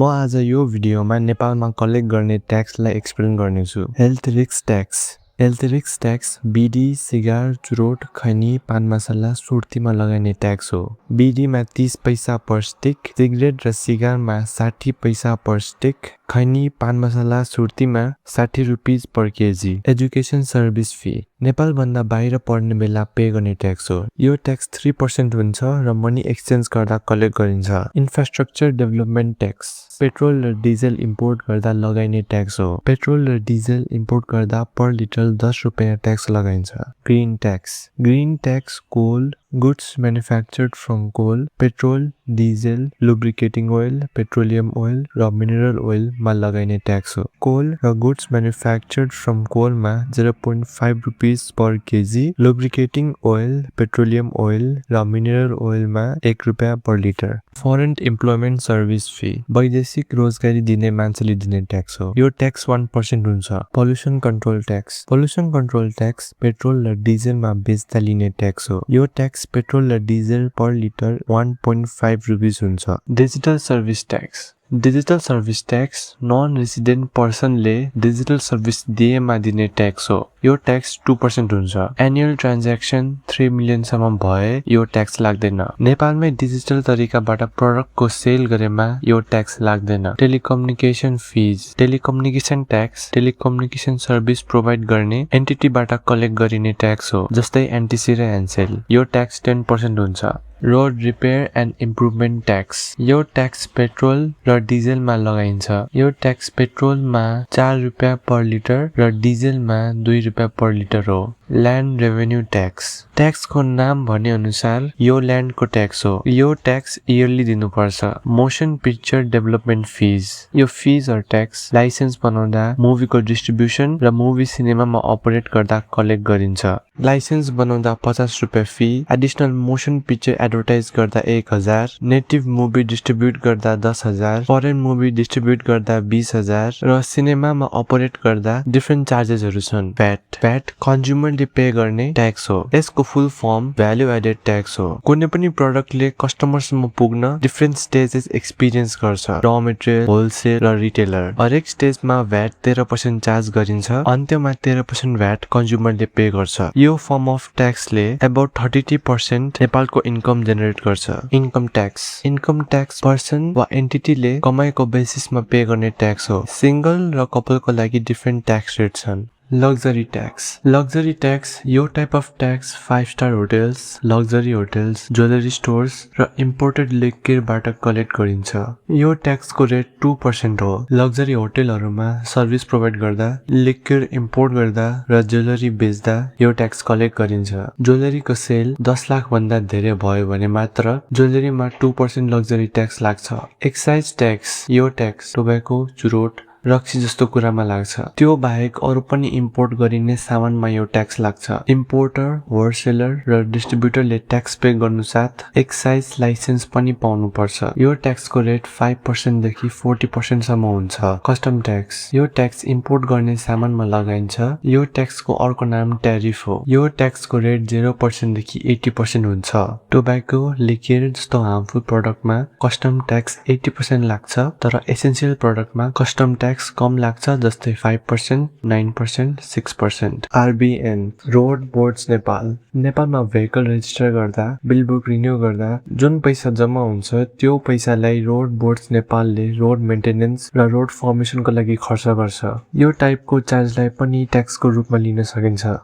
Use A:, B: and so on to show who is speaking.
A: म आज यो भिडियोमा नेपालमा कलेक्ट गर्ने ट्याक्सलाई एक्सप्लेन गर्नेछु। Health risk tax. Health risk tax bidi, cigar, चुरोट, खैनी, पान मसला, सुर्तीमा लगाइने ट्याक्स हो। बिडीमा 30 पैसा पर स्टिक, सिगरेट र सिगारमा 60 पैसा पर स्टिक, खैनी, पान मसला, सुर्तीमा 60 rupees per KG. Education service fee. Nepal भन्दा बाहिर पढ्ने बेला पे गर्ने ट्याक्स हो। यो ट्याक्स 3% हुन्छ र मनी एक्सचेन्ज गर्दा कलेक्ट गरिन्छ। Infrastructure development tax. पेट्रोल र डिजल इम्पोर्ट गर्दा लगाइने ट्याक्स हो। पेट्रोल र डिजल इम्पोर्ट गर्दा पर लिटर 10 रुपैयाँ ट्याक्स लगाइन्छ। Green tax. Green tax coal, goods manufactured from coal, petrol, diesel, lubricating oil, petroleum oil र मिनरल ओइल मा लगाइने ट्याक्स हो। कोल र गुड्स मैन्युफैक्चर्ड फ्रम कोलमा 0.5 rupees per kg, lubricating oil, petroleum oil र mineral ओइलमा 1 रुपैयाँ per litre. Foreign employment service fee. वैदेशिक रोजगारी दिने मान्छेले दिने ट्याक्स हो। यो ट्याक्स 1% हुन्छ। Pollution control tax. Pollution control tax petrol र डिजलमा बेच्दा लिने ट्याक्स हो। यो ट्याक्स पेट्रोल र डिजल पर लिटर 1.5 रुपीज हुन्छ। Digital service tax. Digital service tax non resident पर्सनले डिजिटल सर्भिस दिएमा दिने ट्याक्स हो। यो ट्याक्स 2% हुन्छ। एनुअल ट्रान्ज्याक्सन 3 मिलियन सम्म भए यो ट्याक्स लाग्दैन। नेपालमै डिजिटल तरिकाबाट प्रडक्टको सेल गरेमा यो ट्याक्स लाग्दैन। Telecommunication fees. Telecommunication tax telecommunication service provide गर्ने एन्टिटीबाट कलेक्ट गरिने ट्याक्स हो, जस्तै एनटिसी र एनसेल। यो ट्याक्स 10% हुन्छ। Road repair and improvement tax. यो ट्याक्स पेट्रोल र डिजलमा लगाइन्छ। यो ट्याक्स पेट्रोलमा 4 रुपैयाँ पर लिटर र डिजलमा 2 रुपैयाँ पर लिटर हो। Land revenue tax. ट्याक्सको नाम भने अनुसार यो ल्यान्डको ट्याक्स हो। यो ट्याक्स इयरली दिनुपर्छ। Motion picture development fees. यो फिज र ट्याक्स लाइसेन्स बनाउँदा, मुभीको डिस्ट्रिब्युसन र मुभी सिनेमामा अपरेट गर्दा कलेक्ट गरिन्छ। लाइसेन्स बनाउँदा 50 रुपैयाँ fee, additional motion picture advertise गर्दा 1000, नेटिभ मुभी डिस्ट्रिब्युट गर्दा 10,000, फरेन मुभी डिस्ट्रिब्युट गर्दा 20,000 र सिनेमामा अपरेट गर्दा डिफ्रेन्ट चार्जेसहरू छन्। भ्याट कन्ज्युमरले पे गर्ने ट्याक्स हो। यसको full form value added tax हो। कुनै पनि प्रडक्टले कस्टमरसम्म पुग्न डिफ्रेन्ट स्टेजेस एक्सपिरियन्स गर्छ। र मेटेरियल, होलसेल र रिटेलर। हरेक स्टेजमा भ्याट 13% चार्ज गरिन्छ। अन्त्यमा 13% भ्याट कन्ज्युमरले पे गर्छ। यो फर्म अफ ट्याक्सले अबाउट 33% नेपालको इन्कम जेनेरेट गर्छ। Income tax. Income tax person वा एन्टिटीले कमाइको बेसिसमा पे गर्ने ट्याक्स हो। सिंगल र कपलको लागि डिफ्रेन्ट ट्याक्स रेट छन्। Luxury tax. लग्जरी ट्याक्स यो type of tax 5 star hotels, luxury hotels, jewellery stores र इम्पोर्टेड लिक्विरबाट कलेक्ट गरिन्छ। यो ट्याक्सको रेट 2% हो। लग्जरी होटेलहरूमा सर्भिस प्रोभाइड गर्दा, लिक्विर इम्पोर्ट गर्दा र ज्वेलरी बेच्दा यो ट्याक्स कलेक्ट गरिन्छ। ज्वेलरीको सेल 10 लाख भन्दा धेरै भयो भने मात्र ज्वेलरीमा 2% लग्जरी ट्याक्स लाग्छ। Excise tax. यो ट्याक्स टोब्याको, चुरोट, रक्सी जस्तो कुरामा लाग्छ। त्यो बाहेक अरू पनि इम्पोर्ट गरिने सामानमा यो ट्याक्स लाग्छ। इम्पोर्टर, होलसेलर र डिस्ट्रिब्युटरले ट्याक्स पे गर्नु साथ एक्साइज लाइसेन्स पनि पाउनु पर्छ। यो ट्याक्सको रेट 5% देखि 40% सम्म हुन्छ। Custom tax. यो ट्याक्स इम्पोर्ट गर्ने सामानमा लगाइन्छ। यो ट्याक्सको अर्को नाम ट्यारिफ हो। यो ट्याक्सको रेट 0% देखि 80% हुन्छ। टोब्याको, लिक्विर जस्तो हार्मफुल प्रडक्टमा कस्टम ट्याक्स 80% लाग्छ, तर एसेन्सियल प्रडक्टमा कस्टम ट्याक्स कम लाग्छ, जस्तै 5%, 9%, 6%। RBN road boards Nepal. नेपालमा भेहिकल रेजिस्टर गर्दा, बिल बुक रिन्यू गर्दा जुन पैसा जम्मा हुन्छ त्यो पैसालाई रोड बोर्ड्स नेपालले रोड मेन्टेनेन्स र रोड फर्मेसनको लागि खर्च गर्छ। यो टाइपको चार्जलाई पनि ट्याक्सको रूपमा लिन सकिन्छ।